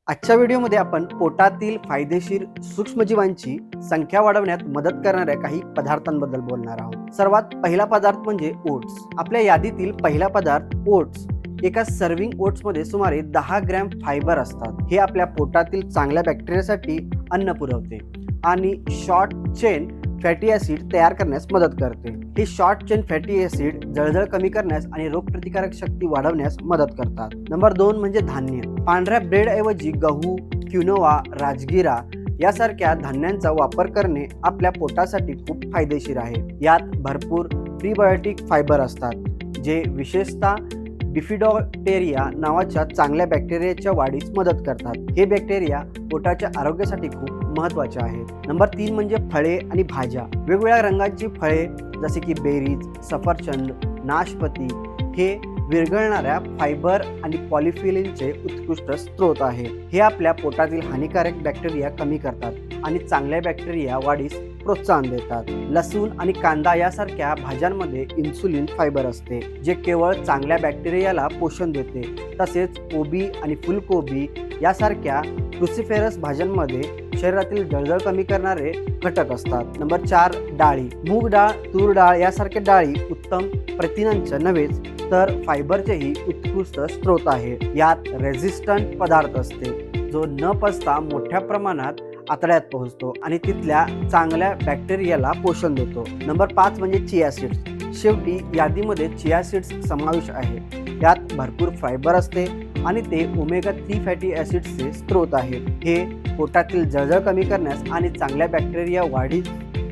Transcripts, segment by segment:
आजच्या व्हिडिओमध्ये आपण पोटातील फायदेशीर सूक्ष्मजीवांची संख्या वाढवण्यात मदत करणाऱ्या काही पदार्थांबद्दल बोलणार आहोत। सर्वात पहिला पदार्थ म्हणजे ओट्स। आपल्या यादीतील पहिला पदार्थ ओट्स। एका सर्विंग ओट्समध्ये सुमारे 10 ग्रॅम फायबर असतात। हे आपल्या पोटातील चांगल्या बॅक्टेरियासाठी अन्न पुरवते आणि शॉर्ट चेन फॅटी ऍसिड तयार करण्यास मदत करते। हे शॉर्ट चेन फॅटी ऍसिड जळजळ कमी करण्यास आणि रोगप्रतिकारक शक्ती वाढवण्यास मदत करतात। नंबर 2 म्हणजे धान्य। पांढऱ्या ब्रेड ऐवजी गहू, क्विनोआ, राजगिरा यासारख्या धान्यांचा वापर करणे आपल्या पोटासाठी खूप फायदेशीर आहे। यात भरपूर प्रीबायोटिक फायबर असतात जे विशेषतः बिफिडोबॅक्टेरिया नावाच्या चांगल्या बॅक्टेरियाच्या वाढीस मदत करतात। हे बॅक्टेरिया पोटाच्या आरोग्यासाठी खूप महत्त्वाचे आहेत। नंबर 3 म्हणजे फळे आणि भाज्या। वेगवेगळ्या रंगाची फळे जसे की बेरीज, सफरचंद, नाशपती हे विरघळणाऱ्या फायबर आणि पॉलिफिलिनचे उत्कृष्ट स्रोत आहे। हे आपल्या पोटातील हानिकारक बॅक्टेरिया कमी करतात आणि चांगल्या बॅक्टेरिया वाढीस प्रोत्साहन देतात। लसूण आणि कांदा यासारख्या भाज्यांमध्ये इन्सुलिन फायबर असते जे केवळ चांगल्या बॅक्टेरियाला पोषण देते। तसेच कोबी आणि फुलकोबी यासारख्या क्रुसिफेरस भाज्यांमध्ये शरीरातील जळजळ कमी करणारे घटक असतात। नंबर 4 डाळी। मूग डाळ, तूर डाळ यासारख्या डाळी उत्तम प्रथिनांचे नव्हेच तर फायबरचेही उत्कृष्ट स्रोत आहे। यात रेझिस्टंट पदार्थ असते जो न पचता मोठ्या प्रमाणात आतड्यात पोहोचतो आणि तिथल्या चांगल्या बॅक्टेरियाला पोषण देतो। नंबर 5 म्हणजे चिया सीड्स। शेवटी यादीमध्ये चिया सीड्स समावेश आहे। यात भरपूर फायबर असते आणि ते ओमेगा 3 फॅटी ऍसिड्सचे स्रोत आहेत। हे पोटातील जळजळ कमी करण्यास आणि चांगल्या बॅक्टेरिया वाढीस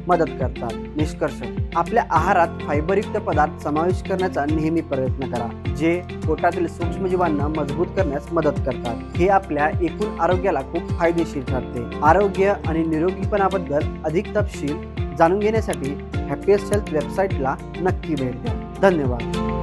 मदत करतात। निष्कर्ष, आपल्या आहारात फायबरयुक्त पदार्थ समावेश करण्याचा नेहमी प्रयत्न करा जे पोटातील सूक्ष्मजीवांना मजबूत करण्यास मदत करतात। हे आपल्या एकूण आरोग्याला खूप फायदेशीर ठरते। आरोग्य आणि निरोगीपणाबद्दल अधिक तपशील जाणून घेण्यासाठी हॅपीएस्ट हेल्थ वेबसाईटला नक्की भेट द्या। धन्यवाद।